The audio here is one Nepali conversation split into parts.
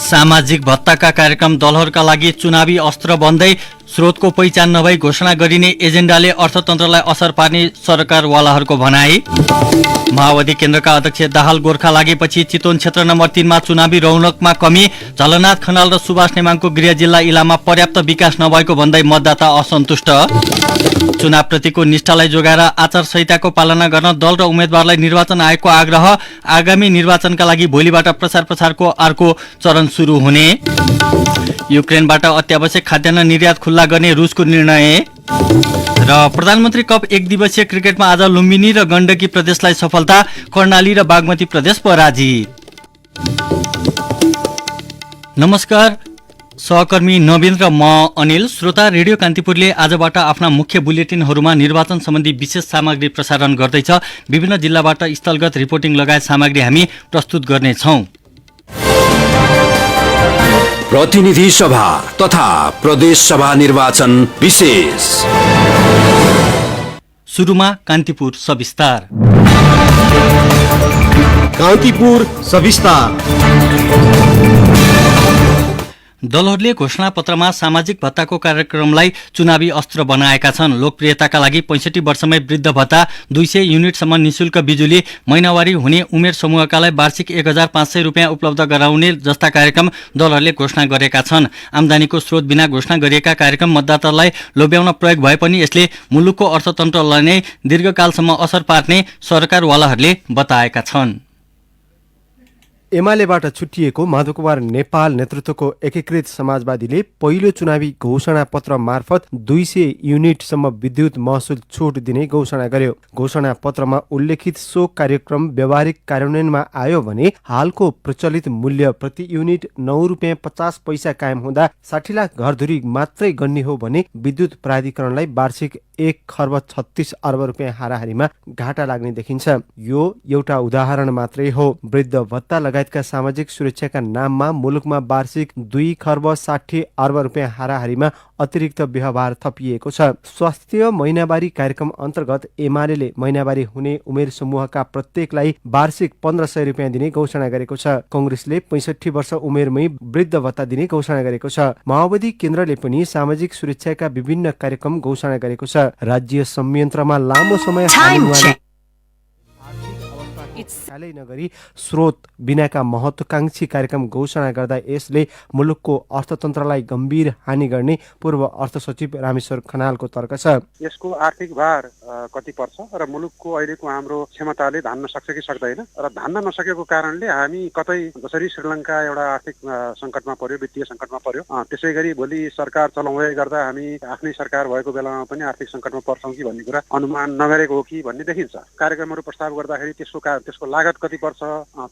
सामाजिक भत्ताका कार्यक्रम दलहरूका लागि चुनावी अस्त्र बन्दै स्रोतको पहिचान नभई घोषणा गरिने एजेन्डाले अर्थतन्त्रलाई असर पार्ने सरकारवालाहरूको भनाई। माओवादी केन्द्रका अध्यक्ष दाहाल गोर्खा लागेपछि चितवन क्षेत्र नम्बर 3 मा चुनावी रौनकमा कमी। झलनाथ खनाल र सुभाष नेमाङको गृह जिल्ला इलाममा पर्याप्त विकास नभएको भन्दै मतदाता असन्तुष्ट। चुनावप्रतिको निष्ठालाई जोगाएर आचार संहिताको पालना गर्न दल र उम्मेद्वारलाई निर्वाचन आयोगको आग्रह। आगामी निर्वाचनका लागि भोलिबाट प्रचारको अर्को चरण सुरु हुने। युक्रेनबाट अत्यावश्यक खाद्यान्न निर्यात खुल्ला गर्ने रुसको निर्णय। र प्रधानमन्त्री कप 1 दिवसीय क्रिकेटमा आज लुम्बिनी र गण्डकी प्रदेशलाई सफलता। कर्णाली र बागमती प्रदेश पराजित। नमस्कार, सहकर्मी नवीन र म अनिल। श्रोता, रेडियो कान्तिपुरले आजबाट आफ्ना मुख्य बुलेटिनहरूमा निर्वाचन सम्बन्धी विशेष सामग्री प्रसारण गर्दैछ। विभिन्न जिल्लाबाट स्थलगत रिपोर्टिङ लगायत सामग्री हामी प्रस्तुत गर्नेछौँ। प्रतिनिधि सभा तथा प्रदेश सभा निर्वाचन विशेष। सुरुमा कान्तिपुर सविस्तार। कान्तिपुर सविस्तार। दलहरूले घोषणापत्रमा सामाजिक भत्ताको कार्यक्रमलाई चुनावी अस्त्र बनाएका छन्। लोकप्रियताका लागि 65 वर्षमै वृद्ध भत्ता, 200 युनिटसम्म निशुल्क बिजुली, महिनावारी हुने उमेर समूहकालाई वार्षिक 1500 रुपियाँ उपलब्ध गराउने जस्ता कार्यक्रम दलहरूले घोषणा गरेका छन्। आम्दानीको स्रोत बिना घोषणा गरिएका कार्यक्रम मतदातालाई लोभ्याउन प्रयोग भए पनि यसले मुलुकको अर्थतन्त्रलाई नै दीर्घकालसम्म असर पार्ने सरकारवालाहरूले बताएका छन्। एमालेबाट छुट्टिएको माधव कुमार नेपाल नेतृत्वको एकीकृत समाजवादीले पहिलो चुनावी घोषणा पत्र मार्फत 200 युनिटसम्म विद्युत महसुल छुट दिने घोषणा गर्यो। घोषणा पत्रमा उल्लेखित सो कार्यक्रम व्यावहारिक कार्यान्वयनमा आयो भने हालको प्रचलित मूल्य प्रति युनिट 9 रुपियाँ 50 पैसा कायम हुँदा 60 लाख घरधुरी मात्रै गन्ने हो भने विद्युत प्राधिकरणलाई वार्षिक 1 खर्ब 36 अर्ब रुपियाँ हाराहारीमा घाटा लाग्ने देखिन्छ। यो एउटा उदाहरण मात्रै हो। वृद्ध भत्ता लगायतका सामाजिक सुरक्षाका नाममा मुलुकमा वार्षिक 2 खर्ब 60 अर्ब रुपियाँ हाराहारीमा अतिरिक्त व्यवहार थपिएको छ। स्वास्थ्य महिनावारी कार्यक्रम अन्तर्गत एमाले महिनावारी हुने उमेर समूहका प्रत्येकलाई वार्षिक 1500 रुपियाँ दिने घोषणा गरेको छ। कांग्रेसले 65 वर्ष उमेरमै वृद्ध भत्ता दिने घोषणा गरेको छ। माओवादी केन्द्रले पनि सामाजिक सुरक्षाका विभिन्न कार्यक्रम घोषणा गरेको छ। राज्य संयन्त्रमा लामो समय ख्यालै नगरी स्रोत बिनाका महत्वाकांक्षी कार्यक्रम घोषणा गर्दा यसले मुलुकको अर्थतन्त्रलाई गम्भीर हानि गर्ने पूर्व अर्थ सचिव रामेश्वर खनालको तर्क छ। यसको आर्थिक भार कति पर्छ र मुलुकको अहिलेको हाम्रो क्षमताले धान्न सक्छ कि सक्दैन, र धान्न नसकेको कारणले हामी कतै जसरी श्रीलङ्का एउटा आर्थिक संकटमा पर्यो, वित्तीय संकटमा पर्यो, त्यसै गरी भोलि सरकार चलाउँदै गर्दा हामी आफ्नै सरकार भएको बेलामा पनि आर्थिक संकटमा पर्छौँ कि भन्ने कुरा अनुमान नगरेको हो कि भन्ने देखिन्छ। कार्यक्रमहरू प्रस्ताव गर्दाखेरि त्यसको लागत कति पर्छ,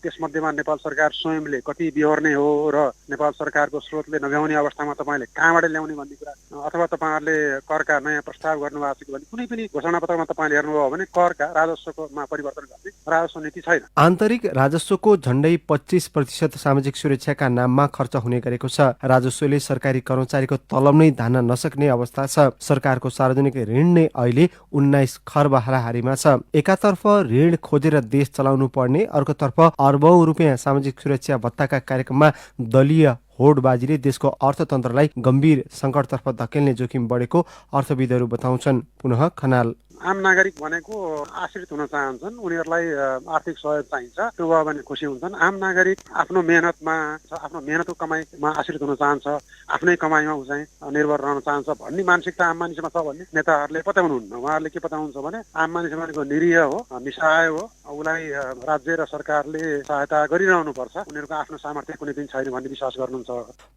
त्यसमध्येमा नेपाल सरकार स्वयंले कति बिहोर्ने हो र नेपाल सरकारको स्रोतले नभ्याउने अवस्थामा तपाईँले कहाँबाट ल्याउने भन्ने कुरा, अथवा तपाईँहरूले करका नयाँ प्रस्ताव गर्नुभएको छ कि भन्ने कुनै पनि घोषणा पत्रमा तपाईँले हेर्नुभयो भने करका राजस्वमा परिवर्तन गर्ने राजस्व नीति छैन। आन्तरिक राजस्वको झण्डै 25% सामाजिक सुरक्षाका नाममा खर्च हुने गरेको छ। राजस्वले सरकारी कर्मचारीको तलब नै धान्न नसक्ने अवस्था छ। सरकारको सार्वजनिक ऋण नै अहिले 19 खर्ब हाराहारीमा छ। एकातर्फ ऋण खोजेर देश चलाउनु पर्ने, अर्कोतर्फ अर्बौं रुपियाँ सामाजिक सुरक्षा भत्ताका कार्यक्रममा दलीय होडबाजीले देशको अर्थतन्त्रलाई गम्भीर सङ्कटतर्फ धकेल्ने जोखिम बढेको अर्थविदहरू बताउँछन्। पुनः खनाल, आम नागरिक भनेको आश्रित हुन चाहन्छन्, उनीहरूलाई आर्थिक सहयोग चाहिन्छ, त्यो भयो भने खुसी हुन्छन्। आम नागरिक आफ्नो मेहनतको कमाइमा आश्रित हुन चाहन्छ, आफ्नै कमाइमा ऊ चाहिँ निर्भर रहन चाहन्छ भन्ने मानसिकता आम मानिसमा छ भन्ने नेताहरूले बताउनुहुन्न। उहाँहरूले के बताउनुहुन्छ भने आम मानिस भनेको निरीह हो, निसहाय हो, उसलाई राज्य र सरकारले सहायता गरिरहनु पर्छ, उनीहरूको आफ्नो सामर्थ्य कुनै दिन छैन भन्ने विश्वास गर्नुहुन्छ।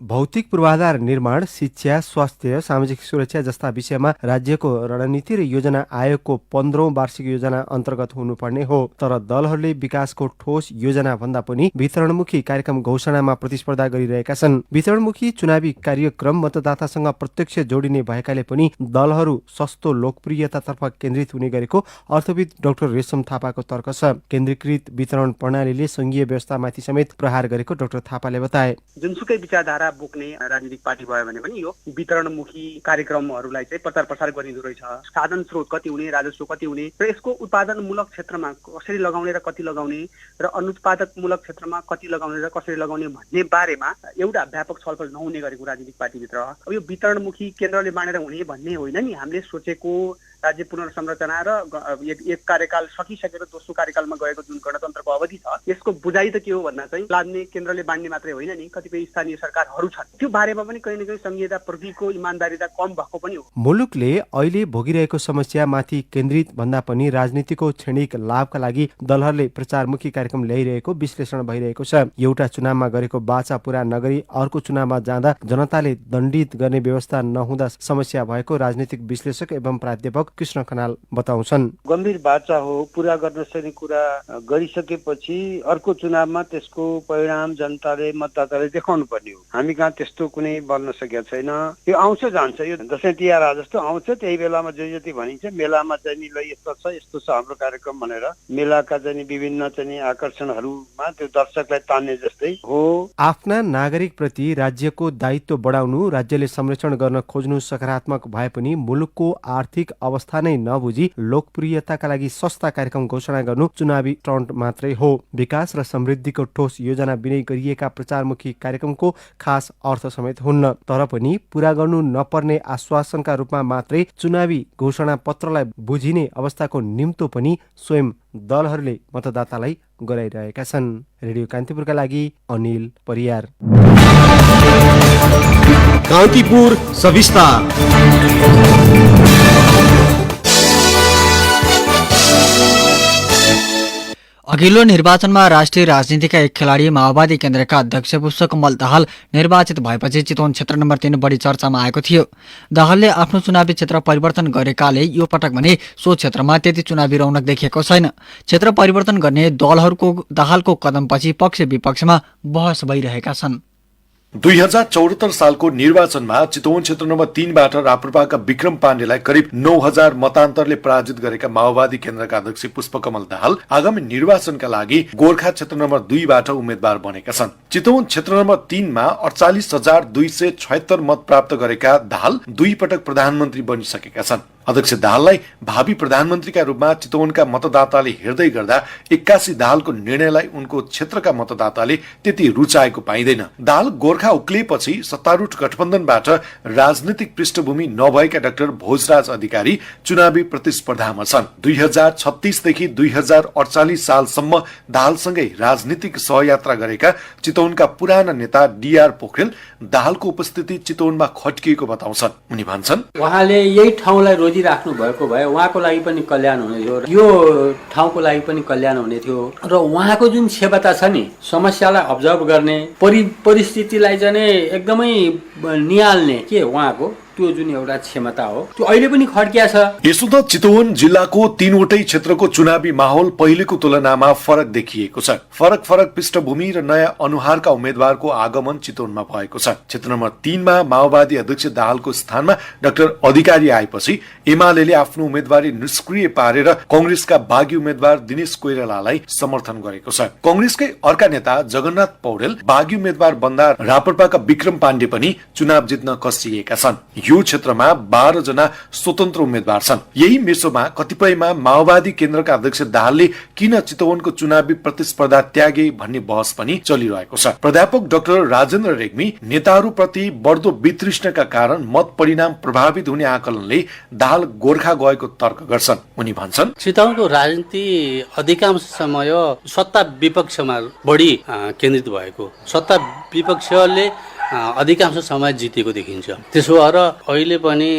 भौतिक पूर्वाधार निर्माण, शिक्षा, स्वास्थ्य, सामाजिक सुरक्षा जस्ता विषयमा राज्यको रणनीति र योजना आयोगको 15औं वार्षिक योजना अन्तर्गत हुनुपर्ने हो। तर दलहरूले विकासको ठोस योजना भन्दा पनि वितरणमुखी कार्यक्रम घोषणामा प्रतिस्पर्धा गरिरहेका छन्। वितरणमुखी चुनावी कार्यक्रम मतदातासँग प्रत्यक्ष जोडिने भएकाले पनि दलहरू सस्तो लोकप्रियतातर्फ केन्द्रित हुने गरेको अर्थविद डाक्टर रेशम थापाको तर्क छ। केन्द्रीकृत वितरण प्रणालीले संघीय व्यवस्थामाथि समेत प्रहार गरेको डाक्टर थापाले बताए। जुनसुकै विचारधारा बोक्ने राजनीतिक पार्टी भयो भने पनि यो वितरणमुखी कार्यक्रमहरूलाई चाहिँ प्रचार प्रसार गरिँदो रहेछ। साधन स्रोत कति हुने, राजस्व कति हुने र यसको उत्पादनमूलक क्षेत्रमा कसरी लगाउने र कति लगाउने र अनुत्पादकमूलक क्षेत्रमा कति लगाउने र कसरी लगाउने भन्ने बारेमा एउटा व्यापक छलफल नहुने गरेको राजनीतिक पार्टीभित्र। अब यो वितरणमुखी केन्द्रले बाँडेर हुने भन्ने होइन नि, हामीले सोचेको राज्य पुनर्संरचना र एक कार्यकाल सकिसकेर दोस्रो कार्यकालमा गएको जुन गणतन्त्रको अवधि छ यसको बुझाइ त के हो भन्दा चाहिँ लाद्ने केन्द्रले बाँड्ने मात्रै होइन नि, कतिपय स्थानीय सरकारहरू छन्, त्यो बारेमा पनि कहीँ न कहीँ संहिता प्रतिको इमानदारिता कम भएको पनि हो। मुलुकले अहिले भोगिरहेको समस्यामाथि केन्द्रित भन्दा पनि राजनीतिको क्षणिक लाभका लागि दलहरूले प्रचारमुखी कार्यक्रम ल्याइरहेको विश्लेषण भइरहेको छ। एउटा चुनावमा गरेको बाचा पूरा नगरी अर्को चुनावमा जाँदा जनताले दण्डित गर्ने व्यवस्था नहुँदा समस्या भएको राजनीतिक विश्लेषक एवं प्राध्यापक कृष्ण खनाल बताउँछन्। गम्भीर बाचा हो, पूरा गर्न सक्ने कुरा गरिसकेपछि अर्को चुनावमा त्यसको परिणाम जनताले मतदाताले देखाउनु पर्ने हो। हामी कहाँ त्यस्तो कुनै बन्न सकेका छैन। यो आउँछ जान्छ, यो दसैँ तिहार जस्तो आउँछ, त्यही बेलामा जे जति भनिन्छ मेलामा चाहिँ नि ल यस्तो छ यस्तो छ हाम्रो कार्यक्रम भनेर मेलाका चाहिँ विभिन्न चाहिँ आकर्षणहरूमा त्यो दर्शकलाई तान्ने जस्तै हो। आफ्ना नागरिक प्रति राज्यको दायित्व बढाउनु, राज्यले संरक्षण गर्न खोज्नु सकारात्मक भए पनि मुलुकको आर्थिक अवस्था नै नबुझी लोकप्रियताका लागि सस्ता कार्यक्रम घोषणा गर्नु चुनावी स्टन्ट मात्रै हो। विकास र समृद्धिको ठोस योजना बिनै गरिएका प्रचारमुखी कार्यक्रमको खास अर्थ समेत हुन्न। तर पनि पूरा गर्नु नपर्ने आश्वासनका रूपमा मात्रै चुनावी घोषणा पत्रलाई बुझिने अवस्थाको निम्तो पनि स्वयं दलहरूले मतदातालाई गराइरहेका छन्। रेडियो कान्तिपुरका लागि अनिल परियार। कान्तिपुर सविस्तार। अघिल्लो निर्वाचनमा राष्ट्रिय राजनीतिका एक खेलाडी माओवादी केन्द्रका अध्यक्ष पुष्पकमल दाहाल निर्वाचित भएपछि चितवन क्षेत्र नम्बर 3 बढी चर्चामा आएको थियो। दाहालले आफ्नो चुनावी क्षेत्र परिवर्तन गरेकाले यो पटक भने सो क्षेत्रमा त्यति चुनावी रौनक देखिएको छैन। क्षेत्र परिवर्तन गर्ने दलहरूको दाहालको कदमपछि पक्ष विपक्षमा बहस भइरहेका छन्। 2074 सालको निर्वाचनमा चितवन क्षेत्र नम्बर 3 बाट राप्रपाका विक्रम पाण्डेलाई करिब 9000 मतान्तरले पराजित गरेका माओवादी केन्द्रका अध्यक्ष पुष्पकमल दाहाल आगामी निर्वाचनका लागि गोर्खा क्षेत्र नम्बर 2 बाट उम्मेद्वार बनेका छन्। चितवन क्षेत्र नम्बर 3 मा 48276 मत प्राप्त गरेका दाहाल 2 पटक प्रधानमन्त्री बनिसकेका छन्। अध्यक्ष दाहाललाई भावी प्रधानमन्त्रीका रूपमा चितवनका मतदाताले हेर्दै गर्दा 81 दाहालको निर्णयलाई उनको क्षेत्रका मतदाताले त्यति रुचाएको पाइँदैन। दाहाल गोर्खा उक्लिएपछि सत्तारूढ गठबन्धनबाट राजनीतिक पृष्ठभूमि नभएका डाक्टर भोजराज अधिकारी चुनावी प्रतिस्पर्धामा छन्। 2036 देखि 2048 सालसम्म दाहालसँगै राजनीतिक सहयात्रा गरेका चितवनका पुराना नेता डीआर पोखरेल दाहालको उपस्थिति चितवनमा खट्किएको बताउँछन्। उनी भन्छन्, उहाँले यही ठाउँलाई राख्नु भएको भए उहाँको लागि पनि कल्याण हुने थियो, यो ठाउँको लागि पनि कल्याण हुने थियो र उहाँको जुन क्षमता छ नि समस्यालाई अब्जर्भ गर्ने, परिस्थितिलाई चाहिँ एकदमै निहाल्ने के उहाँको त्यो जुन एउटा क्षमता हो त्यो अहिले पनि खड्किया छ। यसो त चितवन जिल्लाको 3वटै क्षेत्रको चुनावी माहौल पहिलेको तुलनामा फरक देखिएको छ। फरक पृष्ठभूमि र नयाँ अनुहारका उम्मेद्वारको आगमन चितवनमा भएको छ। क्षेत्र नम्बर 3 मा माओवादी अध्यक्ष दाहालको स्थानमा डाक्टर अधिकारी आएपछि एमालेले आफ्नो उम्मेदवारी निष्क्रिय पारेर कंग्रेसका बागी उम्मेद्वार दिनेश कोइरालालाई समर्थन गरेको छ। कंग्रेसकै अर्का नेता जगन्नाथ पौडेल बागी उम्मेद्वार बन्दा राप्रपाका विक्रम पाण्डे पनि चुनाव जित्न कसिएका छन्। यो क्षेत्रमा 12 जना स्वतन्त्र उम्मेद्वार छन्। यही मेसोमा कतिपयमा माओवादी केन्द्रका अध्यक्ष दाहालले किन चितवनको चुनावी प्रतिस्पर्धा त्यागे भन्ने बहस पनि चलिरहेको छ। प्राध्यापक डाक्टर राजेन्द्र रेग्मी नेताहरूप्रति बढ्दो वितृष्णका कारण मत परिणाम प्रभावित हुने आकलनले दाहाल गोर्खा गएको तर्क गर्छन्। उनी भन्छन्, चितवनको राजनीति अधिकांश समय सत्ता विपक्षमा बढी केन्द्रित भएको, सत्ता विपक्षले अधिकांश समय जितेको देखिन्छ। त्यसो भएर अहिले पनि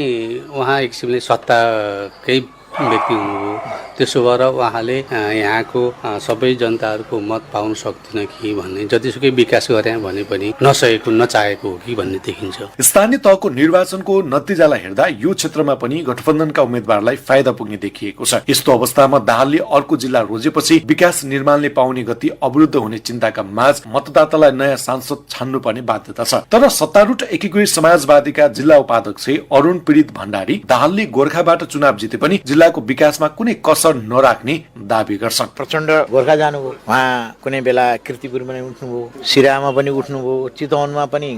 उहाँ एक किसिमले सत्ताकै व्यक्ति हुनुभयो। त्यसो भएर उहाँले यहाँको सबै जनताहरूको मत पाउन सक्दैन कि भन्ने, जतिसुकै विकास गरे भने पनि नसकेको नचाहेको हो कि भन्ने देखिन्छ। स्थानीय तहको निर्वाचनको नतिजालाई हेर्दा यो क्षेत्रमा पनि गठबन्धनका उम्मेद्वारलाई फाइदा पुग्ने देखिएको छ। यस्तो अवस्थामा दाहालले अर्को जिल्ला रोजेपछि विकास निर्माणले पाउने गति अवरुद्ध हुने चिन्ताका माझ मतदातालाई नयाँ सांसद छान्नुपर्ने बाध्यता छ। तर सत्तारूढ एकीकृत समाजवादीका जिल्ला उपाध्यक्ष अरुण पीडित भण्डारी दाहालले गोर्खाबाट चुनाव जिते पनि जिल्ला जिल्लाको विकासमा कुनै कसर नराख्ने दावी गर्छन्। प्रचण्ड गोर्खा जानुभयो, उहाँ कुनै बेला कीर्तिपुरमा पनि उठ्नुभयो, सिराहामा पनि उठ्नुभयो, चितवनमा पनि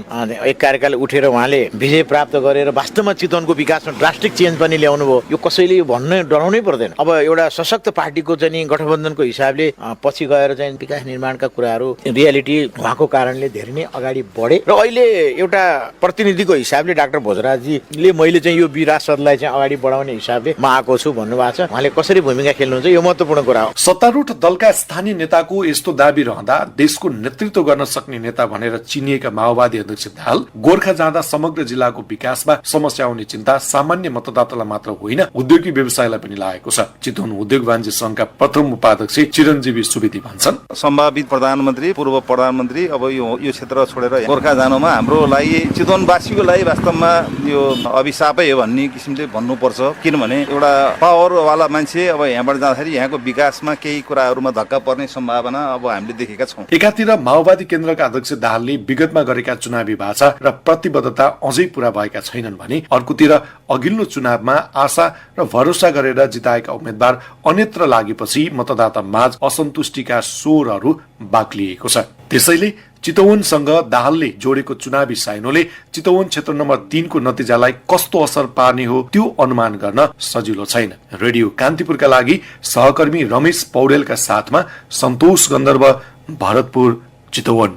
एक कार्यकाल उठेर उहाँले विजय प्राप्त गरेर वास्तवमा चितवनको विकासमा ड्रास्टिक चेन्ज पनि ल्याउनु भयो। यो कसैले यो भन्नु डराउनै पर्दैन। अब एउटा सशक्त पार्टीको चाहिँ गठबन्धनको हिसाबले पछि गएर चाहिँ विकास निर्माणका कुराहरू रियालिटी उहाँको कारणले धेरै नै अगाडि बढे र अहिले एउटा प्रतिनिधिको हिसाबले डाक्टर भोजराजजीले मैले चाहिँ यो विरासतलाई चाहिँ अगाडि बढाउने हिसाबले म आएको छु भन्नुभएको छ। उहाँले कसरी भूमिका खेल्नुहुन्छ यो महत्त्वपूर्ण कुरा हो। सत्तारूढ दलका स्थानीय नेताको यस्तो दाबी रहँदा देशको नेतृत्व गर्न सक्ने नेता भनेर चिनिएका माओवादी अध्यक्ष दाहाल गोर्खा जाँदा समग्र जिल्लाको विकासमा समस्या आउने चिन्ता सामान्य मतदातालाई मात्र होइन उद्योगी व्यवसायलाई पनि लागेको छ। चितवन उद्योग वाणिज्य संघका प्रथम उपाध्यक्ष चिरञ्जीवी सुवेदी भन्छन्, सम्भावित प्रधानमन्त्री पूर्व प्रधानमन्त्री अब यो क्षेत्र छोडेर गोर्खा जानुमा हाम्रो लागि चितवनवासीको लागि वास्तवमा यो अभिशापै हो भन्ने किसिमले भन्नुपर्छ। किनभने एउटा पावरवाला मान्छे अब यहाँबाट जाँदाखेरि यहाँको विकासमा केही कुराहरूमा धक्का पर्ने सम्भावना अब हामीले देखेका छौँ। एकातिर माओवादी केन्द्रका अध्यक्ष दाहालले विगतमा गरेका चुनावी भाषा र प्रतिबद्धता अझै पूरा भएका छैनन् भने अर्कोतिर अघिल्लो चुनावमा आशा र भरोसा गरेर जिताएका उम्मेद्वार अन्यत्र लागेपछि मतदाता माझ असन्तुष्टिका स्वरहरू बाक्लिएको छ। त्यसैले चितवनसँग दाहालले जोडेको चुनावी साइनोले चितवन क्षेत्र नम्बर 3 को नतिजालाई कस्तो असर पार्ने हो त्यो अनुमान गर्न सजिलो छैन। रेडियो कान्तिपुरका लागि सहकर्मी रमेश पौडेलका साथमा सन्तोष गन्धर्व, भरतपुर, चितवन।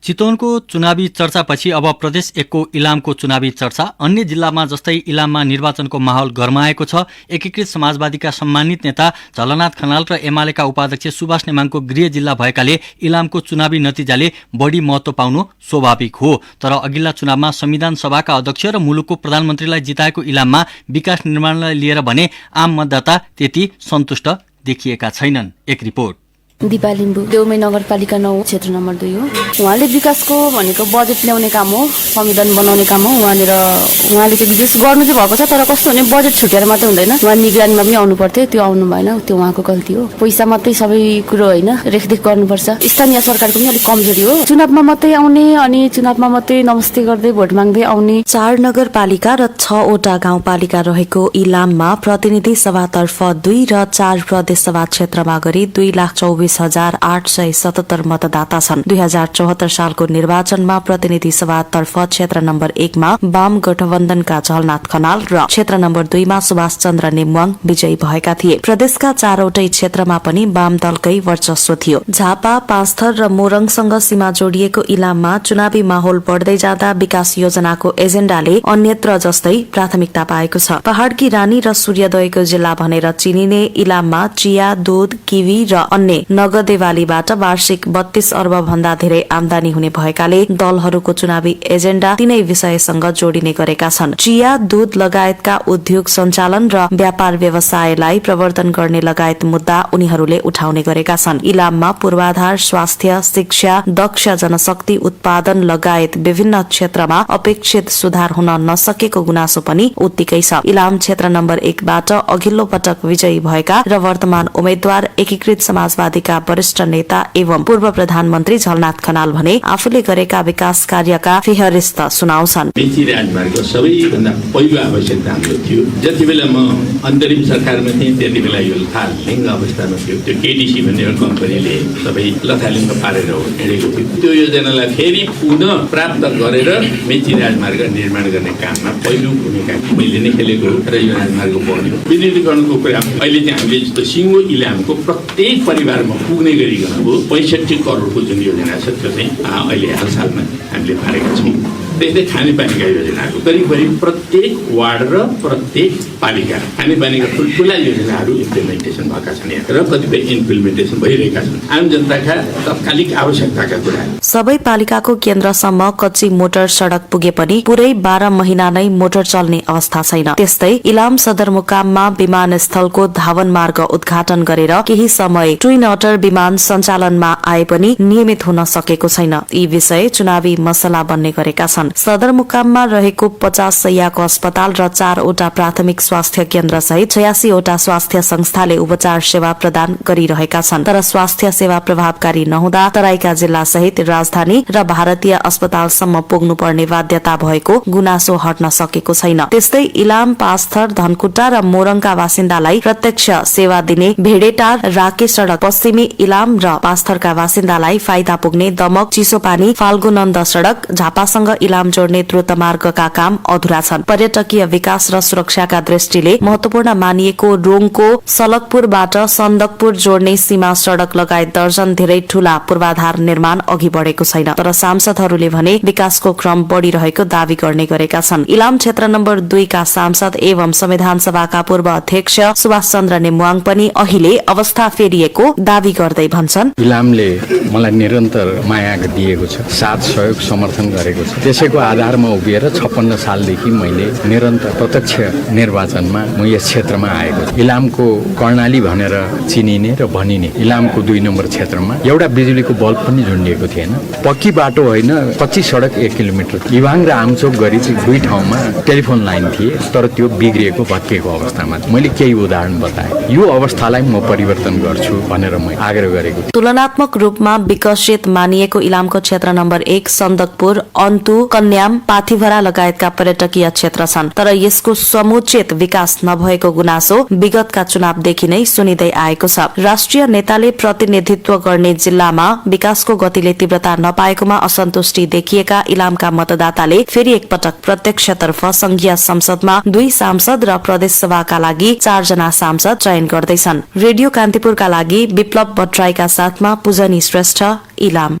चितवनको चुनावी चर्चापछि अब प्रदेश 1 को इलामको चुनावी चर्चा। अन्य जिल्लामा जस्तै इलाममा निर्वाचनको माहौल गरमाएको छ। एकीकृत समाजवादीका सम्मानित नेता झलनाथ खनाल र एमालेका उपाध्यक्ष सुभाष नेमाङको गृह जिल्ला भएकाले इलामको चुनावी नतिजाले बढी महत्व पाउनु स्वाभाविक हो। तर अघिल्ला चुनावमा संविधान सभाका अध्यक्ष र मुलुकको प्रधानमन्त्रीलाई जिताएको इलाममा विकास निर्माणलाई लिएर भने आम मतदाता त्यति सन्तुष्ट देखिएका छैनन्। एक रिपोर्ट। दिपा लिम्बू, देउमे नगरपालिका 9 क्षेत्र नम्बर 2 हो। उहाँले विकासको भनेको बजेट ल्याउने काम हो, संविधान बनाउने काम हो। उहाँले चाहिँ विशेष गर्नु चाहिँ भएको छ, तर कस्तो भने बजेट छुट्याएर मात्रै हुँदैन, उहाँ निगरानीमा पनि आउनु पर्थ्यो, त्यो आउनु भएन, त्यो उहाँको गल्ती हो। पैसा मात्रै सबै कुरो होइन, रेखदेख गर्नुपर्छ। स्थानीय सरकारको पनि अलिक कमजोरी हो, चुनावमा मात्रै आउने अनि चुनावमा मात्रै नमस्ते गर्दै भोट माग्दै आउने। 4 नगरपालिका र 6 वटा गाउँपालिका रहेको इलाममा प्रतिनिधि सभातर्फ 2 र 4 प्रदेश सभा क्षेत्रमा गरी 2,24,877 मतदाता छन्। 2074 सालको निर्वाचनमा प्रतिनिधि सभातर्फ क्षेत्र नम्बर 1 मा वाम गठबन्धनका झलनाथ खनाल र क्षेत्र नम्बर 2 मा सुभाष चन्द्र नेमुवाङ विजयी भएका थिए। प्रदेशका 4वटै क्षेत्रमा पनि वाम दलकै वर्चस्व थियो। झापा, पाँचथर र मोरङसँग सीमा जोडिएको इलाममा चुनावी माहौल बढ्दै जाँदा विकास योजनाको एजेण्डाले अन्यत्र जस्तै प्राथमिकता पाएको छ। पहाड़की रानी र सूर्योदयको जिल्ला भनेर चिनिने इलाममा चिया, दूध, किवी र अन्य नगदेवालीबाट वार्षिक 32 अर्ब भन्दा धेरै आमदानी हुने भएकाले दलहरूको चुनावी एजेण्डा तीनै विषयसँग जोडिने गरेका छन्। चिया, दूध लगायतका उद्योग सञ्चालन र व्यापार व्यवसायलाई प्रवर्धन गर्ने लगायत मुद्दा उनीहरूले उठाउने गरेका छन्। इलाममा पूर्वाधार, स्वास्थ्य, शिक्षा, दक्ष जनशक्ति उत्पादन लगायत विभिन्न क्षेत्रमा अपेक्षित सुधार हुन नसकेको गुनासो पनि उत्तिकै छ। इलाम क्षेत्र नम्बर 1 बाट अघिल्लो पटक विजयी भएका र वर्तमान उम्मेद्वार एकीकृत समाजवादीका वरिष्ठ नेता एवं पूर्व प्रधानमन्त्री झलनाथ खनाल भने आफूले गरेका विकास कार्यका फेहरिस्त सुनाउँछन्। मेची राजमार्ग सबैभन्दा पहिलो आवश्यकता हाम्रो थियो। जति बेला म अन्तरिम सरकारमा थिएँ त्यति बेला यो लथालिङ्ग अवस्थामा थियो। त्यो केटिसी भन्ने कम्पनीले सबै लथालिङ्ग पारेर हिँडेको थियो। त्यो योजनालाई फेरि पुनः प्राप्त गरेर मेची राजमार्ग निर्माण गर्ने काममा पहिलो भूमिका मैले नै खेलेको र यो राजमार्ग बन्यो। विद्युतीकरणको कुरा अहिले चाहिँ हामीले जस्तो सिङ्गो इलामको प्रत्येक परिवारमा पुग्ने गरिकन अब 65 करोडको जुन योजना छ त्यो चाहिँ अहिले हाल सालमा हामीले पारेका छौँ। त्यस्तै खानेपानीका योजनाहरू करिब प्रत्येक वार्ड र प्रत्येक पालिका खानेपानीका ठुल्ठुला योजनाहरू इम्प्लिमेन्टेसन भएका छन् र कतिपय इम्प्लिमेन्टेसन भइरहेका छन्। आम जनताका तत्कालिक आवश्यकताका कुरा। सबै पालिकाको केन्द्रसम्म कच्ची मोटर सड़क पुगे पनि पुरै 12 महिना नै मोटर चल्ने अवस्था छैन। त्यस्तै इलाम सदरमुकाममा विमानस्थलको धावन मार्ग उद्घाटन गरेर केही समय ट्विन अटर विमान सञ्चालनमा आए पनि नियमित हुन सकेको छैन। यी विषय चुनावी मसला बन्ने गरेका छन्। छन्। सदरमुकाममा रहेको 50 शैय्याको अस्पताल र 4वटा प्राथमिक स्वास्थ्य केन्द्र सहित 86वटा स्वास्थ्य संस्थाले उपचार सेवा प्रदान गरिरहेका छन्। तर स्वास्थ्य सेवा प्रभावकारी नहुँदा तराईका जिल्ला सहित राजधानी र भारतीय अस्पतालसम्म पुग्नुपर्ने बाध्यता भएको गुनासो हट्न सकेको छैन। त्यस्तै इलाम, पास्थर, धनकुटा र मोरङका बासिन्दालाई प्रत्यक्ष सेवा दिने भेडेटार राकेश सड़क, पश्चिमी इलाम र पास्थरका बासिन्दालाई फाइदा पुग्ने दमक, चिसोपानी, फाल्गुनन्द सड़क, झापासँग इलाम जोड्ने द्रुत मार्गका काम अधुरा छन्। पर्यटकीय विकास र सुरक्षाका दृष्टिले महत्वपूर्ण मानिएको रोङको सलकपुरबाट सन्दकपुर जोड्ने सीमा सड़क लगायत दर्जन धेरै ठूला पूर्वाधार निर्माण अघि बढेको छैन। तर सांसदहरूले भने विकासको क्रम बढ़िरहेको दावी गर्ने गरेका छन्। इलाम क्षेत्र नम्बर 2 का सांसद एवं संविधान सभाका पूर्व अध्यक्ष सुभाष चन्द्र नेमुवाङ पनि अहिले अवस्था फेरिएको दावी गर्दै भन्छन्, इलामले मलाई निरन्तर माया दिएको छ, साथ सहयोग समर्थन गरेको छ। त्यसैको आधारमा उभिएर 56 सालदेखि मैले निरन्तर प्रत्यक्ष निर्वाचनमा म यस क्षेत्रमा आएको छु। इलामको कर्णाली भनेर चिनिने र भनिने इलामको 2 नम्बर क्षेत्रमा एउटा बिजुलीको बल्ब पनि झुन्डिएको थिएन। पक्की बाटो होइन, 25 सडक 1 किलोमिटर। इवाङ र आमचोक गरी 2 ठाउँमा टेलिफोन लाइन थिए, तर त्यो बिग्रिएको भत्किएको अवस्थामा। मैले केही उदाहरण बताएँ। यो अवस्थालाई म परिवर्तन गर्छु भनेर म आग्रह गरेको थिएँ। तुलनात्मक रूपमा विकसित मानिएको इलामको क्षेत्र नम्बर 1 सन्दकपुर, अन्तु, कन्याम, पाथिभरा लगायतका पर्यटकीय क्षेत्र छन्। तर यसको समुचित विकास नभएको गुनासो विगतका चुनावदेखि नै सुनिँदै आएको छ। राष्ट्रिय नेताले प्रतिनिधित्व गर्ने जिल्लामा विकासको गतिले तीव्रता नपाएकोमा असन्तुष्टि देखिएका इलामका मतदाताले फेरि एकपटक प्रत्यक्षतर्फ संघीय संसदमा 2 सांसद र प्रदेशसभाका लागि 4 जना सांसद चयन गर्दैछन्। रेडियो कान्तिपुरका लागि विप्लव भट्टराईका साथमा पूजनी श्रेष्ठ, इलाम।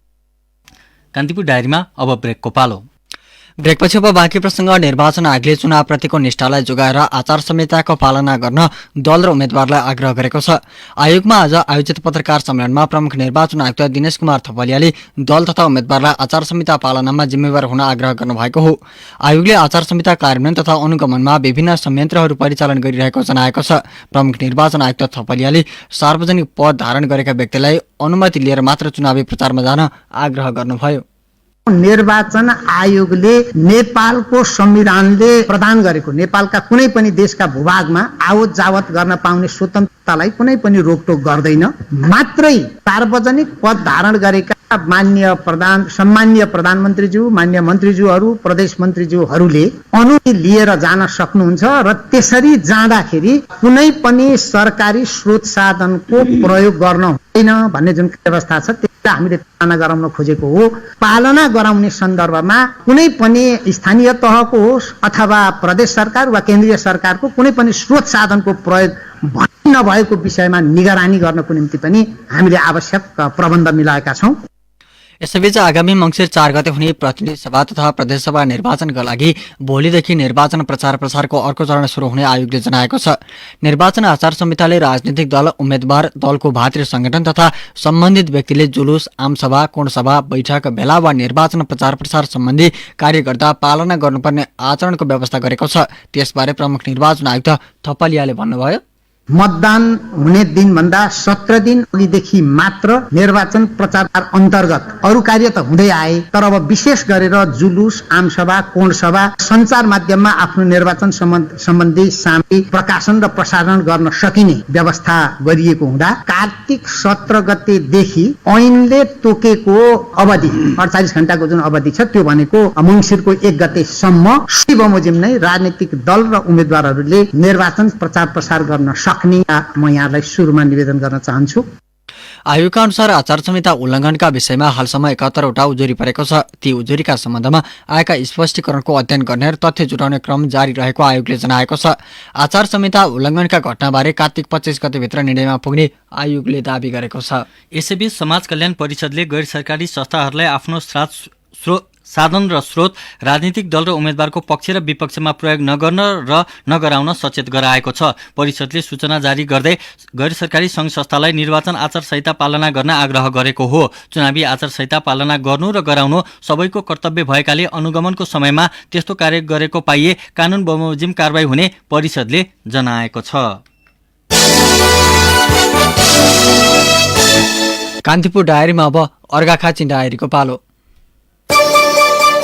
कान्तिपुर डायरीमा अब ब्रेकको पालो। ब्रेकपछि अब बाँकी प्रसङ्ग। निर्वाचन आयोगले चुनावप्रतिको निष्ठालाई जोगाएर आचार संहिताको पालना गर्न दल र उम्मेद्वारलाई आग्रह गरेको छ। आयोगमा आज आयोजित पत्रकार सम्मेलनमा प्रमुख निर्वाचन आयुक्त दिनेश कुमार थपलियाले दल तथा उम्मेद्वारलाई आचार संहिता पालनामा जिम्मेवार हुन आग्रह गर्नुभएको हो। आयोगले आचार संहिता कार्यान्वयन तथा अनुगमनमा विभिन्न संयन्त्रहरू परिचालन गरिरहेको जनाएको छ। प्रमुख निर्वाचन आयुक्त थपलियाले सार्वजनिक पद धारण गरेका व्यक्तिलाई अनुमति लिएर मात्र चुनावी प्रचारमा जान आग्रह गर्नुभयो। निर्वाचन आयोगले नेपालको संविधानले प्रदान गरेको नेपालका कुनै पनि देशका भूभागमा आवत जावत गर्न पाउने स्वतन्त्रतालाई कुनै पनि रोकटोक गर्दैन। मात्रै सार्वजनिक पद धारण गरेका सम्मान्य प्रधानमन्त्रीज्यू, मान्य मन्त्रीज्यूहरू, प्रदेश मन्त्रीज्यूहरूले अनुमति लिएर जान सक्नुहुन्छ र त्यसरी जाँदाखेरि कुनै पनि सरकारी स्रोत साधनको प्रयोग गर्न हुँदैन भन्ने जुन व्यवस्था छ त्यसलाई हामीले पालना गराउन खोजेको हो। पालना गराउने सन्दर्भमा कुनै पनि स्थानीय तहको होस् अथवा प्रदेश सरकार वा केन्द्रीय सरकारको कुनै पनि स्रोत साधनको प्रयोग नभएको विषयमा निगरानी गर्नको निम्ति पनि हामीले आवश्यक प्रबन्ध मिलाएका छौँ। यसैबीच आगामी मङ्सिर 4 गते हुने प्रतिनिधि सभा तथा प्रदेशसभा निर्वाचनका लागि भोलिदेखि निर्वाचन प्रचार प्रसारको अर्को चरण सुरु हुने आयोगले जनाएको छ। निर्वाचन आचार संहिताले राजनीतिक दल, उम्मेद्वार, दलको भातृ संगठन तथा सम्बन्धित व्यक्तिले जुलुस, आमसभा, कोणसभा, बैठक, भेला वा निर्वाचन प्रचार प्रसार सम्बन्धी कार्य गर्दा पालना गर्नुपर्ने आचरणको व्यवस्था गरेको छ। त्यसबारे प्रमुख निर्वाचन आयुक्त थपलियाले भन्नुभयो, मतदान हुने दिनभन्दा 17 दिन अघिदेखि मात्र निर्वाचन प्रचार अन्तर्गत अरू कार्य त हुँदै आए, तर अब विशेष गरेर जुलुस, आमसभा, कोणसभा, सञ्चार माध्यममा आफ्नो निर्वाचन सम्बन्धी सामग्री प्रकाशन र प्रसारण गर्न सकिने व्यवस्था गरिएको हुँदा कार्तिक 17 गतेदेखि ऐनले तोकेको अवधि 48 घण्टाको जुन अवधि छ त्यो भनेको मङ्सिरको 1 गतेसम्म बमोजिम नै राजनीतिक दल र उम्मेद्वारहरूले निर्वाचन प्रचार प्रसार गर्न म यहाँलाई सुरुमा निवेदन गर्न चाहन्छु। आयोगका अनुसार आचार संहिता उल्लङ्घनका विषयमा हालसम्म 71वटा उजुरी परेको छ। ती उजुरीका सम्बन्धमा आएका स्पष्टीकरणको अध्ययन गर्ने र तथ्य जुटाउने क्रम जारी रहेको आयोगले जनाएको छ। आचार संहिता उल्लङ्घनका घटनाबारे कार्तिक 25 गतेभित्र निर्णयमा पुग्ने आयोगले दावी गरेको छ। यसैबीच समाज कल्याण परिषदले गैर सरकारी संस्थाहरूलाई आफ्नो साधन र स्रोत राजनीतिक दल र उम्मेद्वारको पक्ष र विपक्षमा प्रयोग नगर्न र नगराउन सचेत गराएको छ। परिषदले सूचना जारी गर्दै गैर सरकारी सङ्घ संस्थालाई निर्वाचन आचार संहिता पालना गर्न आग्रह गरेको हो। चुनावी आचार संहिता पालना गर्नु र गराउनु सबैको कर्तव्य भएकाले अनुगमनको समयमा त्यस्तो कार्य गरेको पाइए कानुन बमोजिम कारबाही हुने परिषदले जनाएको छ। कान्तिपुर डायरीमा अब अर्घाखाँची डायरीको पालो।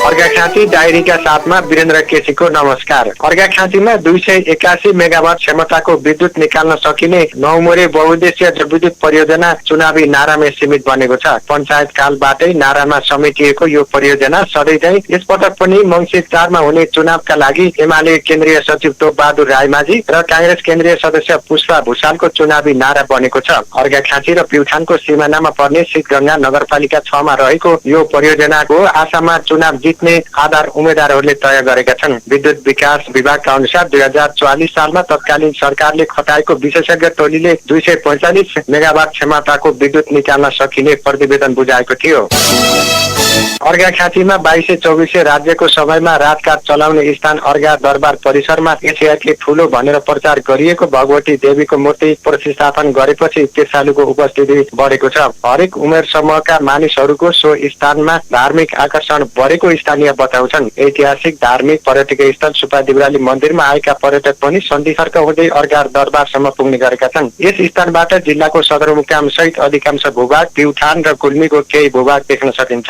अर्घाखाँची डायरीका साथमा वीरेन्द्र केसीको नमस्कार। अर्घाखाँचीमा 281 मेगावाट क्षमताको विद्युत निकाल्न सकिने नौमोरे बहुउद्देश्य जलविद्युत परियोजना चुनावी नारामै सीमित बनेको छ। पञ्चायत कालबाटै नारामा समेटिएको यो परियोजना सधैँझै यसपटक पनि मङ्सिर 4 मा हुने चुनावका लागि एमाले केन्द्रीय सचिव टोपबहादुर रायमाझी र कांग्रेस केन्द्रीय सदस्य पुष्पा भुषालको चुनावी नारा बनेको छ। अर्घाखाँची र प्युठानको सिमानामा पर्ने सिद्धगंगा नगरपालिका 6 मा रहेको यो परियोजनाको आशामा चुनाव जित्ने आधार उम्मेद्वारहरूले तय गरेका छन्। विद्युत विकास विभागका अनुसार 2044 सालमा तत्कालीन सरकारले खटाएको विशेषज्ञ टोलीले 245 मेगावाट क्षमताको विद्युत निकाल्न सकिने प्रतिवेदन बुझाएको थियो। अर्घाखाँचीमा 2224 राज्यको समयमा राजकाज चलाउने स्थान अर्घा दरबार परिसरमा एशियाले ठूलो भनेर प्रचार गरिएको भगवती देवीको मूर्ति प्रतिष्ठापन गरेपछि तीर्थालुको उपस्थिति बढेको छ। हरेक उमेर समूहका मानिसहरूको सो स्थानमा धार्मिक आकर्षण बढेको स्थानीय बताउँछन्। ऐतिहासिक धार्मिक पर्यटकीय स्थल सुपादेवराली मन्दिरमा आएका पर्यटक पनि सन्धिखर्क हुँदै अर्घा दरबारसम्म पुग्ने गरेका छन्। यस स्थानबाट जिल्लाको सदरमुकाम सहित अधिकांश भूभाग, प्युठान र गुल्मीको केही भूभाग देख्न सकिन्छ।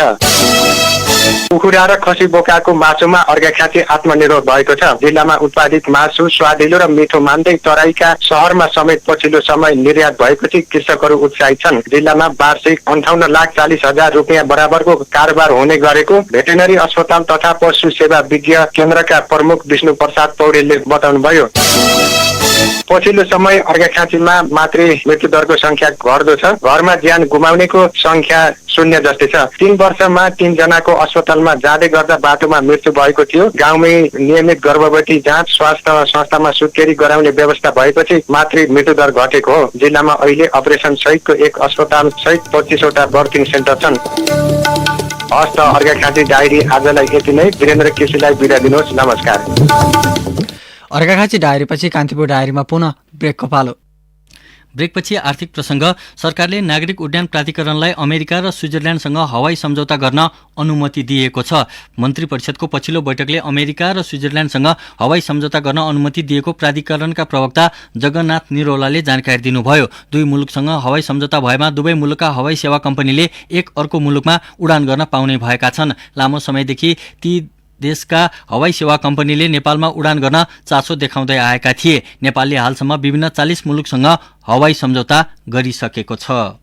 कुखुरा र खसी बोकाको मासुमा अर्घाखाँची आत्मनिर्भर भएको छ। जिल्लामा उत्पादित मासु स्वादिलो र मिठो मान्दै तराईका शहरमा समेत पछिल्लो समय निर्यात भएपछि कृषकहरू उत्साहित छन्। जिल्लामा वार्षिक 58,40,000 रुपियाँ बराबरको कारोबार हुने गरेको भेटेनरी अस्पताल तथा पशु सेवा विज्ञ केन्द्रका प्रमुख विष्णु प्रसाद पौडेलले बताउनुभयो। पछिल्लो समय अर्घाखाँचीमा मातृ मृत्यु दरको संख्या घट्दो छ। घरमा ज्यान गुमाउनेको संख्या 0 जस्तै छ। 3 वर्षमा 3 जनाको अस्पतालमा जाँदै गर्दा बाटोमा मृत्यु भएको थियो। गाउँमै नियमित गर्भवती जाँच स्वास्थ्य संस्थामा सुत्केरी गराउने व्यवस्था भएपछि मातृ मृत्यु दर घटेको हो। जिल्लामा अहिले अपरेसन सहितको 1 अस्पताल सहित 25 वटा बर्थिङ सेन्टर छन्। हस्त अर्घाखाँची डायरी आजलाई यति नै। वीरेन्द्र केसीलाई बिदा दिनुहोस्। नमस्कार। अर्घाखाँची डायरीपछि कान्तिपुर डायरीमा पुनः ब्रेकको पालो। ब्रेकपछि आर्थिक प्रसङ्ग। सरकारले नागरिक उड्डयन प्राधिकरणलाई अमेरिका र स्विजरल्याण्डसँग हवाई सम्झौता गर्न अनुमति दिएको छ। मन्त्री परिषदको पछिल्लो बैठकले अमेरिका र स्विजरल्याण्डसँग हवाई सम्झौता गर्न अनुमति दिएको प्राधिकरणका प्रवक्ता जगन्नाथ निरौलाले जानकारी दिनुभयो। दुई मुलुकसँग हवाई सम्झौता भएमा दुवै मुलुकका हवाई सेवा कम्पनीले एक अर्को मुलुकमा उडान गर्न पाउने भएका छन्। लामो समयदेखि ती देशका हवाई सेवा कम्पनीले नेपालमा उडान गर्न चासो देखाउँदै आएका थिए। नेपालले हालसम्म विभिन्न 40 मुलुकसँग हवाई सम्झौता गरिसकेको छ।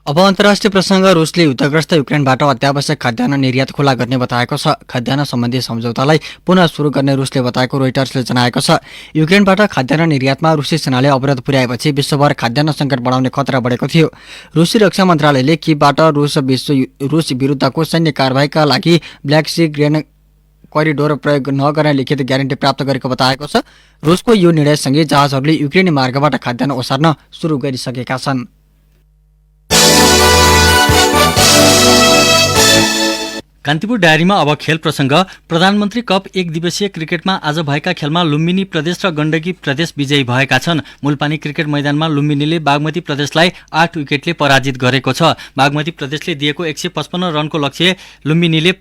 अब अन्तर्राष्ट्रिय प्रसङ्ग। रुसले युद्धग्रस्त युक्रेनबाट अत्यावश्यक खाद्यान्न निर्यात खुला गर्ने बताएको छ। खाद्यान्न सम्बन्धी सम्झौतालाई पुनः सुरु गर्ने रुसले बताएको रोइटर्सले जनाएको छ। युक्रेनबाट खाद्यान्न निर्यातमा रुसी सेनाले अवरोध पुर्याएपछि विश्वभर खाद्यान्न सङ्कट बढाउने खतरा बढेको थियो। रुसी रक्षा मन्त्रालयले किबाट रुस विरुद्धको सैन्य कारबाहीका लागि ब्ल्याक सी ग्रेन करिडोर प्रयोग नगर्ने लिखित ग्यारेन्टी प्राप्त गरेको बताएको छ। रुसको यो निर्णयसँगै जहाजहरूले युक्रेनी मार्गबाट खाद्यान्न ओसार्न सुरु गरिसकेका छन्। कान्तिपुर डायरीमा अब खेल प्रसङ्ग। प्रधानमन्त्री कप 1 दिवसीय क्रिकेटमा आज भएका खेलमा लुम्बिनी प्रदेश र गण्डकी प्रदेश विजयी भएका छन्। मुलपानी क्रिकेट मैदानमा लुम्बिनीले बागमती प्रदेशलाई 8 विकेटले पराजित गरेको छ। बागमती प्रदेशले दिएको 155 रनको लक्ष्य लुम्बिनीले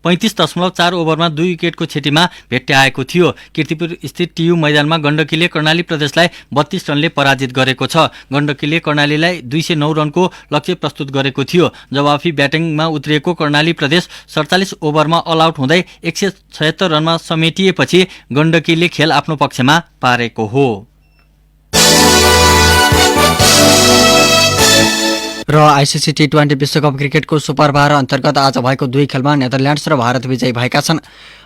35.4 ओभरमा 2 विकेटको क्षतिमा भेट्टाएको थियो। कीर्तिपुर स्थित टियु मैदानमा गण्डकीले कर्णाली प्रदेशलाई 32 रनले पराजित गरेको छ। गण्डकीले कर्णालीलाई 209 रनको लक्ष्य प्रस्तुत गरेको थियो। जवाफी ब्याटिङमा उत्रिएको कर्णाली प्रदेश 47 ओभरमा अल आउट हुँदै 176 रनमा समेटिएपछि गण्डकीले खेल आफ्नो पक्षमा पारेको हो। र आइसिसी टी20 विश्वकप क्रिकेटको सुपर 12 अन्तर्गत आज भएको 2 खेलमा नेदरल्यान्ड्स र भारत विजयी भएका छन्।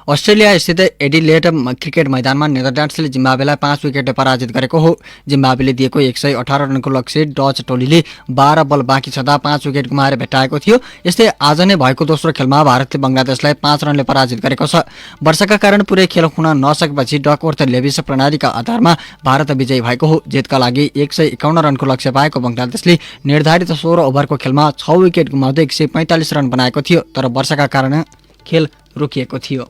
अस्ट्रेलिया स्थित एडिलेड क्रिकेट मैदानमा नेदरल्यान्ड्सले जिम्बाब्वेलाई 5 विकेटले पराजित गरेको हो। जिम्बाब्वेले दिएको 118 रनको लक्ष्य डच टोलीले 12 बल बाँकी छँदा 5 विकेट गुमाएर भेट्टाएको थियो। यस्तै आज नै भएको दोस्रो खेलमा भारतले बंगलादेशलाई 5 रनले पराजित गरेको छ। वर्षाका कारण पुरै खेल हुन नसकेपछि डकवर्थ लेभिस प्रणालीका आधारमा भारत विजयी भएको हो। जितका लागि 151 रनको लक्ष्य पाएको बंगलादेशले निर्धारित 16 ओभरको खेलमा 6 विकेट गुमाउँदै 145 रन बनाएको थियो, तर वर्षाका कारण खेल रोकिएको थियो।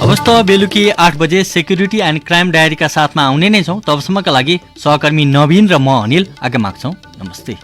अवस्था बेलुकी 8 बजे सेक्युरिटी एन्ड क्राइम डायरीका साथमा आउने नै छौँ। तबसम्मका लागि सहकर्मी नवीन र म अनिल आज्ञा माग्छौँ। नमस्ते।